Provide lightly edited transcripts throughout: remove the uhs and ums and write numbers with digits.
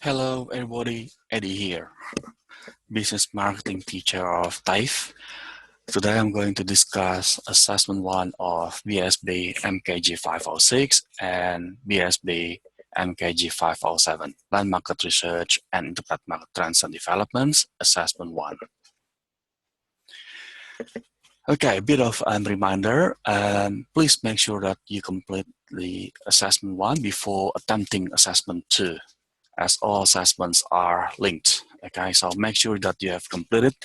Hello everybody, Eddie here, business marketing teacher of TAFE. Today I'm going to discuss assessment 1 of BSBMKG506 and BSBMKG507, Plan Market Research and Interpret Market Trends and Developments, assessment 1. Okay, a bit of a reminder, please make sure that you complete the assessment 1 before attempting assessment 2. As all assessments are linked. Okay, so make sure that you have completed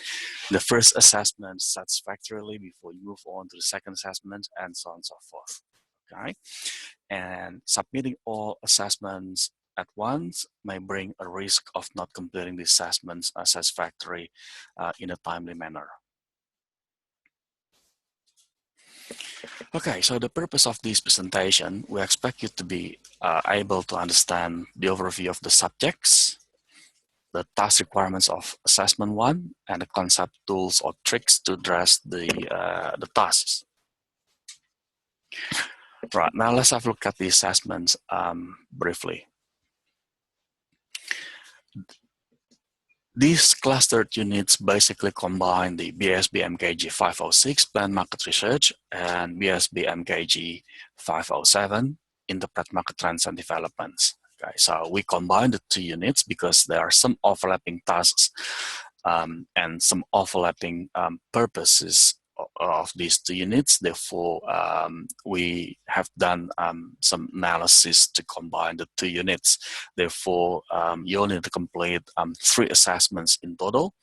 the first assessment satisfactorily before you move on to the second assessment and so on and so forth. Okay, and submitting all assessments at once may bring a risk of not completing the assessments satisfactorily in a timely manner. Okay, so the purpose of this presentation, we expect you to be able to understand the overview of the subjects, the task requirements of assessment 1, and the concept, tools, or tricks to address the tasks. Right, now let's have a look at the assessments briefly. These clustered units basically combine the BSBMKG506 Plan Market Research and BSBMKG507 Interpret Market Trends and Developments. Okay, so we combine the two units because there are some overlapping tasks and some overlapping purposes of these two units. Therefore, we have done some analysis to combine the two units. Therefore, you only need to complete 3 assessments in total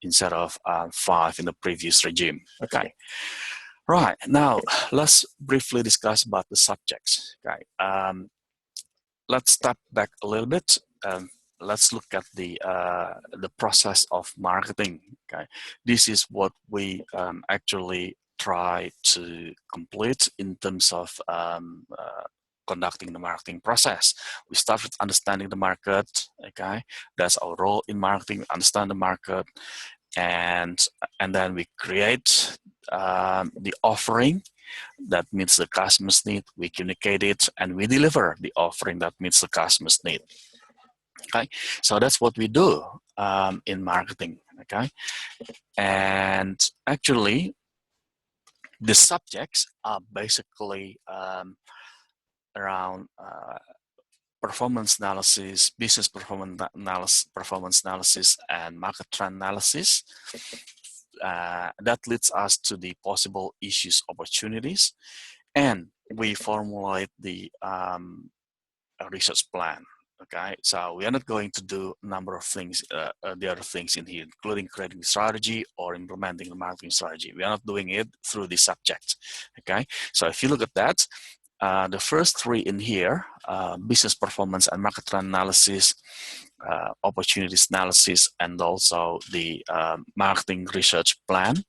instead of 5 in the previous regime. Okay. Right, now let's briefly discuss about the subjects. Okay, let's step back a little bit. Let's look at the process of marketing. Okay, this is what we actually try to complete in terms of conducting the marketing process. We start with understanding the market. Okay, that's our role in marketing. Understand the market, and then we create the offering that meets the customer's need. We communicate it, and we deliver the offering that meets the customer's need. Okay, so that's what we do in marketing. Okay, and actually, the subjects are basically around performance analysis, business performance analysis, and market trend analysis. That leads us to the possible issues, opportunities, and we formulate the research plan. Okay, so we are not going to do a number of things, the other things in here, including creating strategy or implementing the marketing strategy. We are not doing it through the subject. Okay, so if you look at that, the first 3 in here, business performance and market trend analysis, opportunities analysis, and also the marketing research plan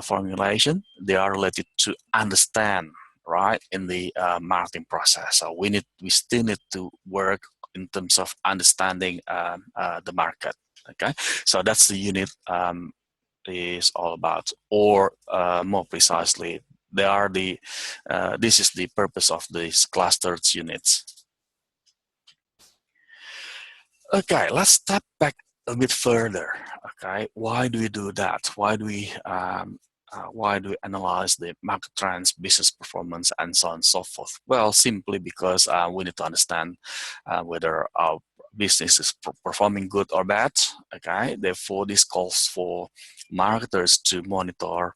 formulation, they are related to understand, right, in the marketing process. So we still need to work in terms of understanding the market. Okay, so that's the unit is all about, or more precisely, they are the this is the purpose of these clustered units. Okay, let's step back a bit further. Okay, why do we do that? Why do we analyze the market trends, business performance, and so on and so forth? Well, simply because we need to understand whether our business is performing good or bad. Okay, therefore this calls for marketers to monitor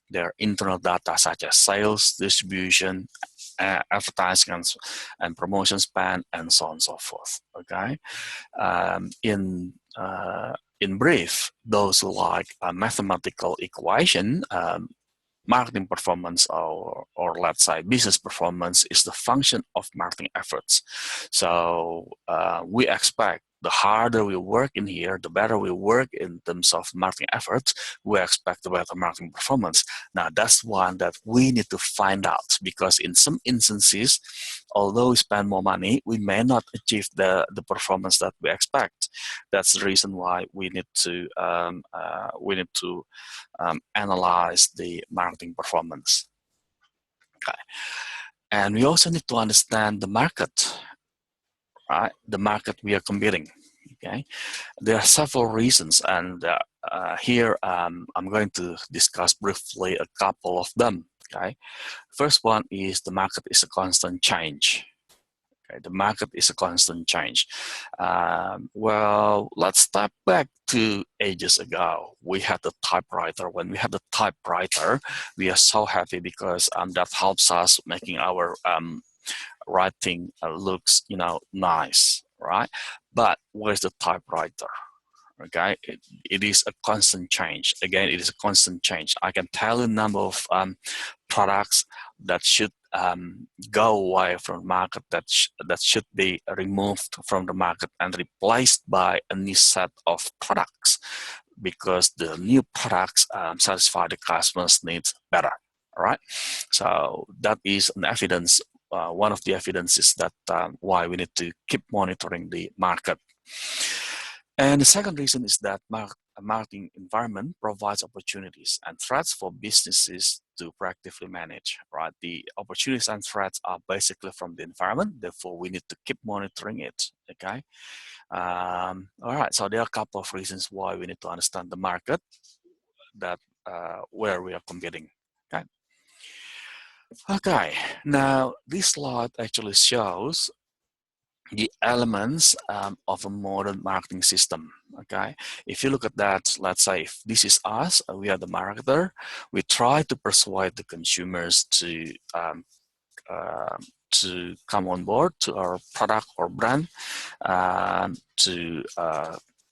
their internal data such as sales, distribution, advertising and promotion spend, and so on and so forth. Okay, in brief, those who like a mathematical equation, marketing performance or let's say business performance is the function of marketing efforts. So we expect the harder we work in here, the better we work in terms of marketing efforts, we expect the better marketing performance. Now that's one that we need to find out, because in some instances, although we spend more money, we may not achieve the performance that we expect. That's the reason why we need to analyze the marketing performance. Okay, and we also need to understand the market. right? The market we are competing, okay? There are several reasons, and here I'm going to discuss briefly a couple of them, okay? First one is the market is a constant change. Okay, the market is a constant change. Well, let's step back to ages ago. We had the typewriter. When we had the typewriter, we are so happy because that helps us making our writing looks, nice, right? But where's the typewriter? Okay, it is a constant change. Again, it is a constant change. I can tell you a number of products that should go away from the market, that should be removed from the market and replaced by a new set of products, because the new products satisfy the customer's needs better. All right, so that is an evidence. One of the evidences that why we need to keep monitoring the market. And the second reason is that a marketing environment provides opportunities and threats for businesses to proactively manage, right? The opportunities and threats are basically from the environment, therefore we need to keep monitoring it, okay? All right, so there are a couple of reasons why we need to understand the market that where we are competing, okay? Okay, now this slide actually shows the elements of a modern marketing system, okay? If you look at that, let's say if this is us, we are the marketer, we try to persuade the consumers to come on board to our product or brand, to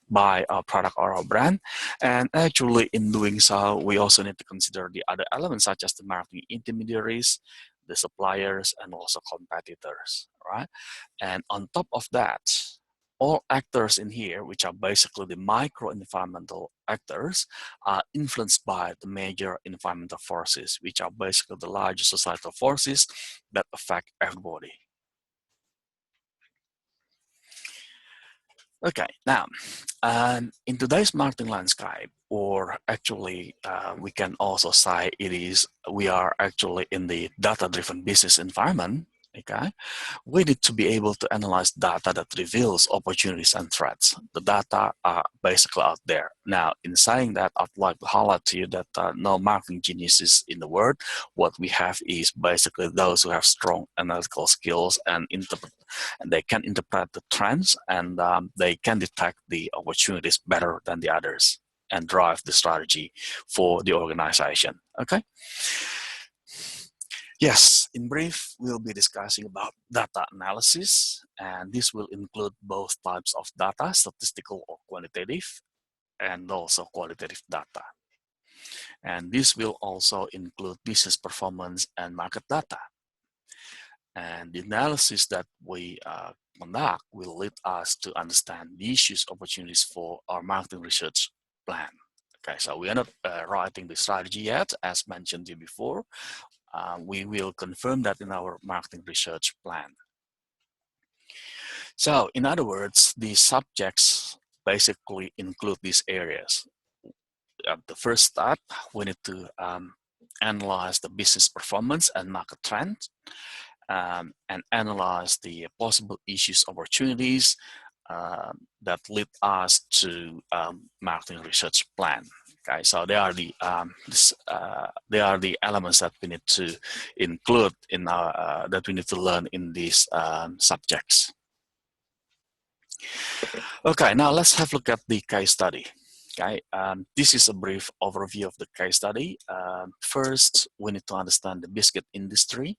buy our product or our brand. And actually in doing so, we also need to consider the other elements such as the marketing intermediaries, the suppliers, and also competitors, right? And on top of that, all actors in here, which are basically the micro-environmental actors, are influenced by the major environmental forces, which are basically the larger societal forces that affect everybody. Okay, now, in today's marketing landscape, or actually we can also say we are actually in the data-driven business environment, okay? We need to be able to analyze data that reveals opportunities and threats. The data are basically out there. Now, in saying that, I'd like to highlight to you that no marketing geniuses in the world. What we have is basically those who have strong analytical skills and they can interpret the trends, and they can detect the opportunities better than the others and drive the strategy for the organization, okay? Yes, in brief, we'll be discussing about data analysis, and this will include both types of data, statistical or quantitative, and also qualitative data. And this will also include business performance and market data. And the analysis that we conduct will lead us to understand the issues, opportunities for our marketing research plan. Okay, so we are not writing the strategy yet, as mentioned to you before. We will confirm that in our marketing research plan. So, in other words, the subjects basically include these areas. At the first step, we need to analyze the business performance and market trends, and analyze the possible issues, opportunities that lead us to marketing research plan. Okay, so they are the elements that we need to include in our that we need to learn in these subjects. Okay, now let's have a look at the case study. Okay, this is a brief overview of the case study. First, we need to understand the biscuit industry,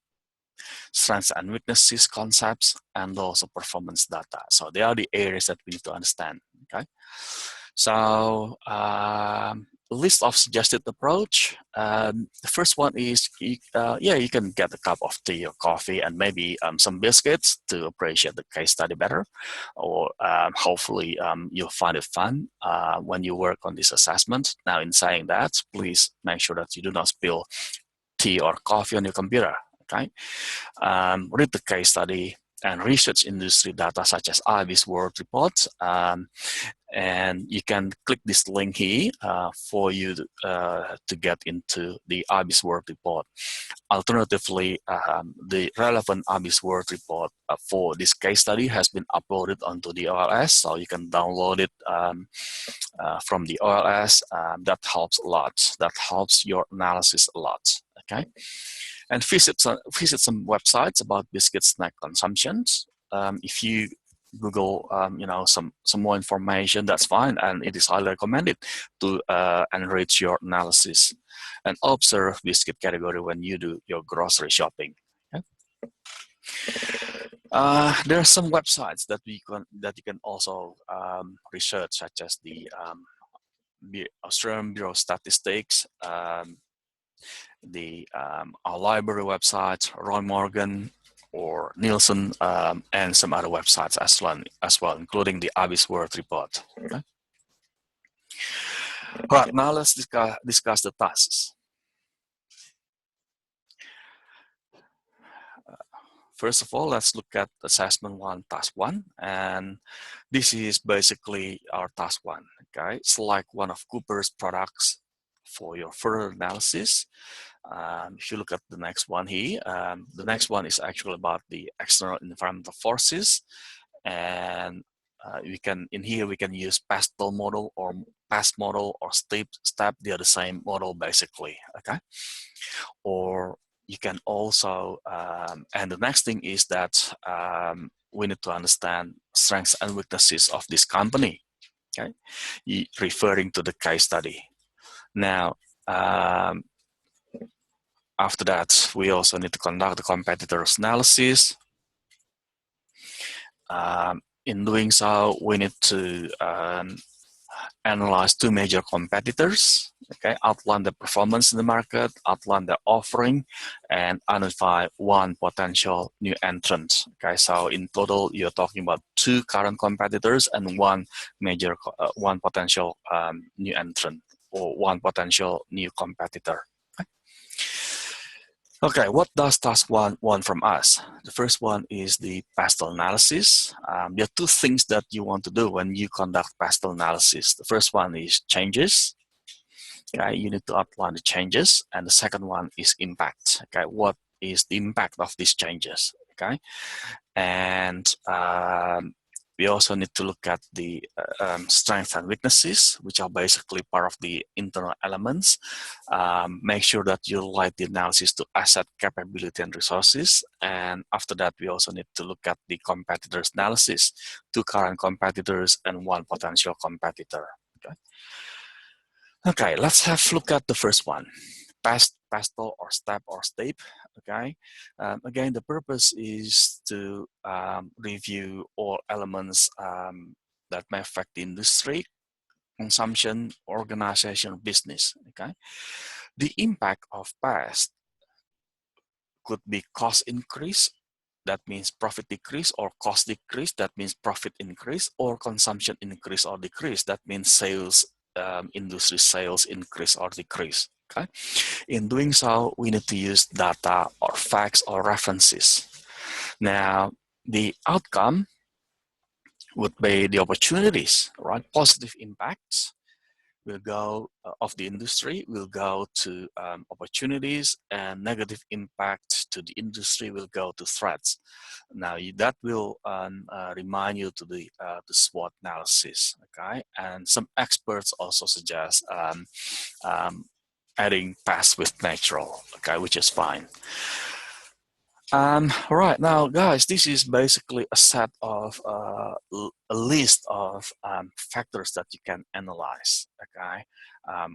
strengths and weaknesses, concepts, and also performance data. So they are the areas that we need to understand. Okay, so list of suggested approach. The first one is, you can get a cup of tea or coffee and maybe some biscuits to appreciate the case study better, or hopefully you'll find it fun when you work on this assessment. Now, in saying that, please make sure that you do not spill tea or coffee on your computer. Okay, read the case study, and research industry data such as IBIS World Report. And you can click this link here for you to get into the IBIS World Report. Alternatively, the relevant IBIS World Report for this case study has been uploaded onto the OLS, so you can download it from the OLS. That helps a lot. That helps your analysis a lot. Okay, and visit some websites about biscuit snack consumptions. If you Google, some more information, that's fine, and it is highly recommended to enrich your analysis and observe biscuit category when you do your grocery shopping. Okay? There are some websites that you can also research, such as the Australian Bureau of Statistics, our library website, Roy Morgan, or Nielsen, and some other websites as well, including the IBIS World Report. Okay? All right, now let's discuss the tasks. First of all, let's look at assessment 1, task 1, and this is basically our task 1. Okay, select one of Cooper's products for your further analysis. If you look at the next one here, the next one is actually about the external environmental forces, and we can use PEST model or PEST model or STEP. They are the same model basically. Okay, or you can also, and the next thing is that we need to understand strengths and weaknesses of this company. Okay, referring to the case study. Now, after that, we also need to conduct the competitors analysis. In doing so, we need to analyze 2 major competitors, okay, outline the performance in the market, outline the offering, and identify 1 potential new entrant. Okay, so in total, you're talking about 2 current competitors and 1 potential new entrant, or 1 potential new competitor. Okay, what does task 1 want from us? The first one is the PEST analysis. There are 2 things that you want to do when you conduct PEST analysis. The first one is changes. Okay, you need to outline the changes, and the second one is impact. Okay, what is the impact of these changes? Okay, and we also need to look at the strengths and weaknesses, which are basically part of the internal elements. Make sure that you light the analysis to asset capability and resources. And after that, we also need to look at the competitors analysis, 2 current competitors and 1 potential competitor. Okay, okay, let's have a look at the first one. PEST, PESTLE, or STEP, or STAPE. Okay, again, the purpose is to review all elements that may affect the industry, consumption, organization, business. Okay, the impact of PEST could be cost increase, that means profit decrease, or cost decrease, that means profit increase, or consumption increase or decrease, that means sales, industry sales increase or decrease. Okay, in doing so, we need to use data or facts or references. Now, the outcome would be the opportunities, right? Positive impacts will go of the industry will go to opportunities, and negative impact to the industry will go to threats. Now, that will remind you to the SWOT analysis. Okay, and some experts also suggest adding PEST with natural, okay, which is fine. Right, now guys, this is basically a set of a list of factors that you can analyze, okay,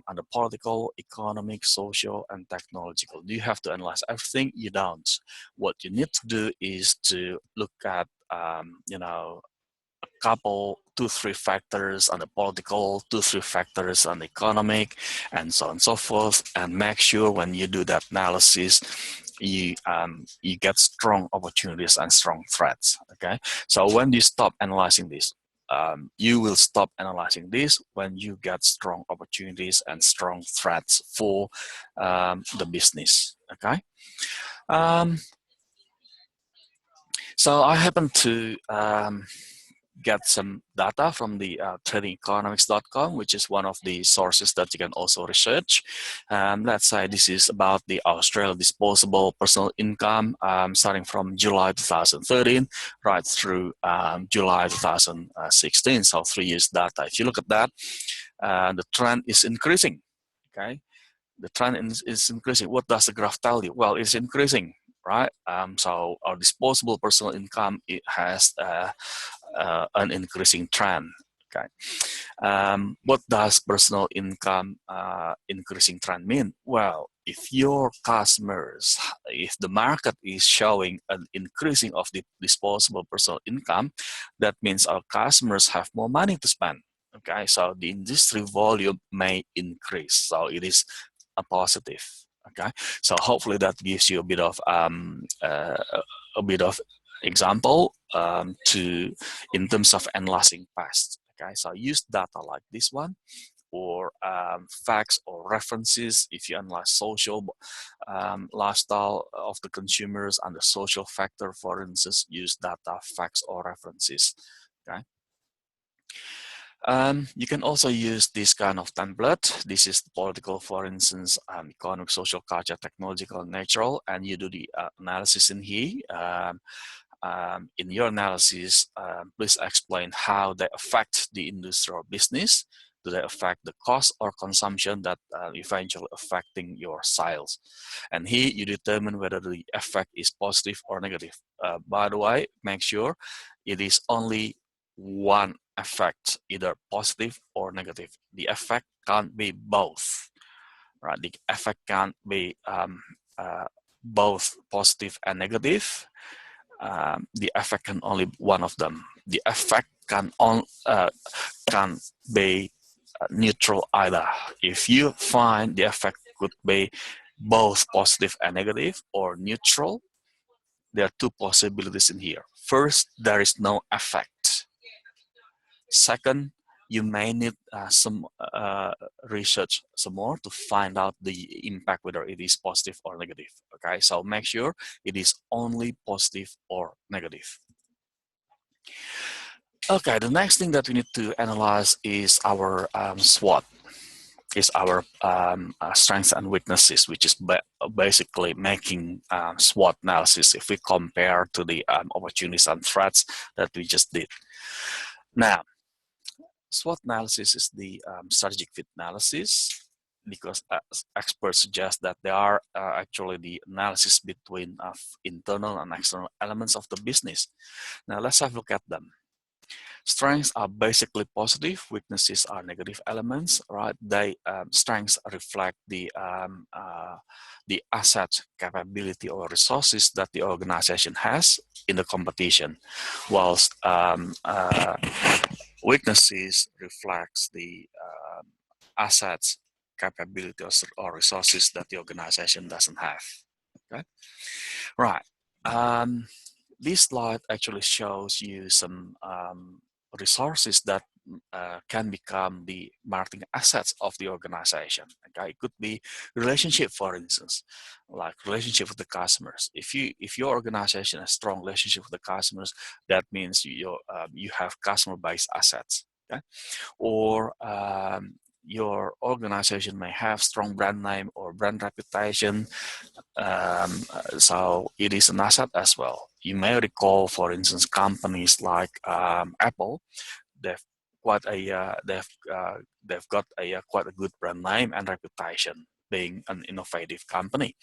under political, economic, social, and technological. Do you have to analyze everything? You don't. What you need to do is to look at couple, 2-3 factors on the political, 2-3 factors on the economic, and so on and so forth, and make sure when you do that analysis, you get strong opportunities and strong threats. Okay, so when you stop analyzing this, you will stop analyzing this when you get strong opportunities and strong threats for the business. Okay. So I happen to get some data from the tradingeconomics.com, which is one of the sources that you can also research. Let's say this is about the Australia disposable personal income starting from July 2013 right through July 2016, so 3 years data. If you look at that, the trend is increasing, okay? The trend is increasing. What does the graph tell you? Well, it's increasing, right? So our disposable personal income, it has an increasing trend. Okay. What does personal income increasing trend mean? Well, if your customers, if the market is showing an increasing of the disposable personal income, that means our customers have more money to spend. Okay, so the industry volume may increase. So it is a positive. Okay, so hopefully that gives you a bit of example in terms of analyzing PEST. Okay, so use data like this one, or facts or references. If you analyze social lifestyle of the consumers and the social factor, for instance, use data, facts, or references. Okay. You can also use this kind of template. This is political, for instance, economic, social, culture, technological, natural, and you do the analysis in here. In your analysis, please explain how they affect the industry or business. Do they affect the cost or consumption that eventually affecting your sales? And here you determine whether the effect is positive or negative. By the way, make sure it is only one effect, either positive or negative. The effect can't be both, right? The effect can't be both positive and negative. The effect can only be one of them. The effect can be neutral either. If you find the effect could be both positive and negative or neutral, there are two possibilities in here. First, there is no effect. Second, you may need some research some more to find out the impact, whether it is positive or negative. Okay, so make sure it is only positive or negative. Okay, the next thing that we need to analyze is our SWOT, is our strengths and weaknesses, which is basically making SWOT analysis if we compare to the opportunities and threats that we just did. Now, SWOT analysis is the strategic fit analysis, because experts suggest that they are actually the analysis between internal and external elements of the business. Now let's have a look at them. Strengths are basically positive, weaknesses are negative elements, right? They strengths reflect the asset, capability, or resources that the organization has in the competition, whilst weaknesses reflects the assets, capability, or resources that the organization doesn't have. Okay, right. This slide actually shows you some resources that can become the marketing assets of the organization. Okay, it could be relationship, for instance, like relationship with the customers. If your organization has strong relationship with the customers, that means you have customer-based assets. Okay, or your organization may have strong brand name or brand reputation, so it is an asset as well. You may recall, for instance, companies like Apple. They've got quite a good brand name and reputation, being an innovative company.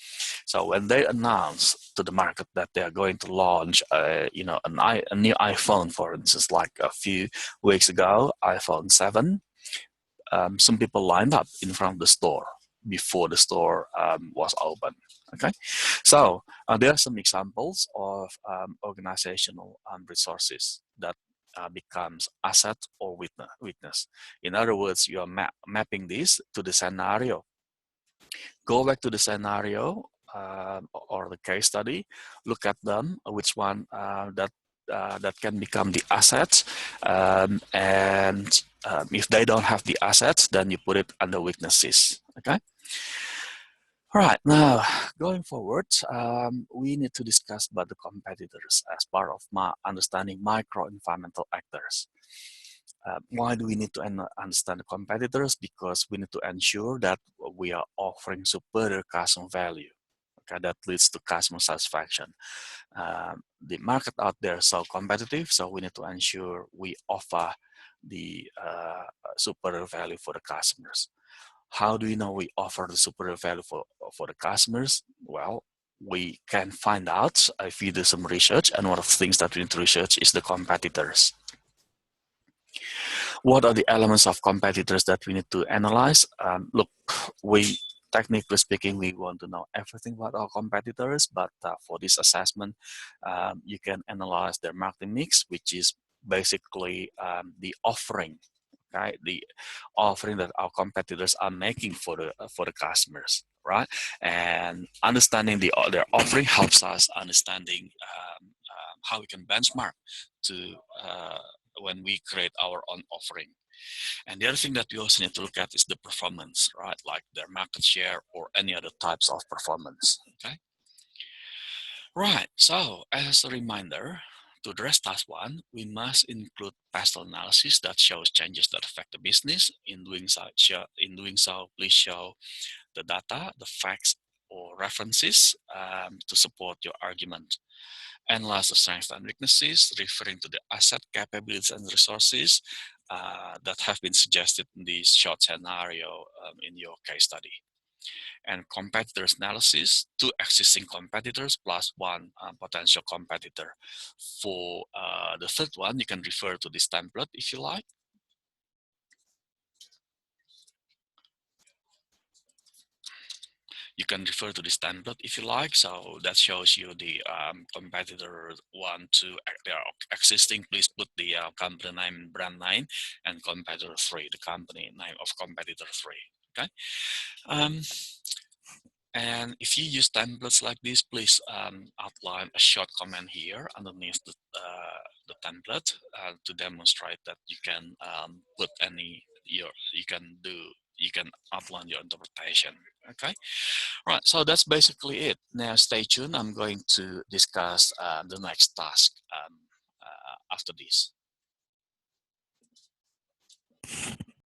So when they announce to the market that they are going to launch a new iPhone, for instance, like a few weeks ago, iPhone 7, some people lined up in front of the store before the store was open. Okay, so there are some examples of organizational resources that becomes asset or weakness. In other words, you are mapping this to the scenario. Go back to the scenario or the case study, look at them, which one that can become the assets, and if they don't have the assets, then you put it under weaknesses. Okay. All right, now going forward, we need to discuss about the competitors as part of my understanding micro-environmental actors. Why do we need to understand the competitors? Because we need to ensure that we are offering superior customer value. Okay, that leads to customer satisfaction. The market out there is so competitive, so we need to ensure we offer the superior value for the customers. How do we know we offer the superior value for the customers? Well, we can find out if we do some research, and one of the things that we need to research is the competitors. What are the elements of competitors that we need to analyze? Look, technically speaking, we want to know everything about our competitors, but for this assessment, you can analyze their marketing mix, which is basically the offering, okay? The offering that our competitors are making for the customers, right? And understanding their offering helps us understanding how we can benchmark to when we create our own offering. And the other thing that we also need to look at is the performance, right? Like their market share or any other types of performance, okay? Right, so as a reminder, to address task 1, we must include PEST analysis that shows changes that affect the business. In doing so, please show the data, the facts, or references to support your argument. Analyze the strengths and weaknesses, referring to the asset, capabilities, and resources that have been suggested in this short scenario in your case study. And competitors analysis, 2 existing competitors plus 1 potential competitor. For the third one, you can refer to this template if you like. You can refer to this template if you like. So that shows you the competitor 1, 2, they are existing. Please put the company name, brand name, and competitor 3, the company name of competitor 3. Okay. And if you use templates like this, please outline a short comment here underneath the template to demonstrate that you can put you can outline your interpretation. Okay, right. So that's basically it. Now stay tuned. I'm going to discuss the next task after this.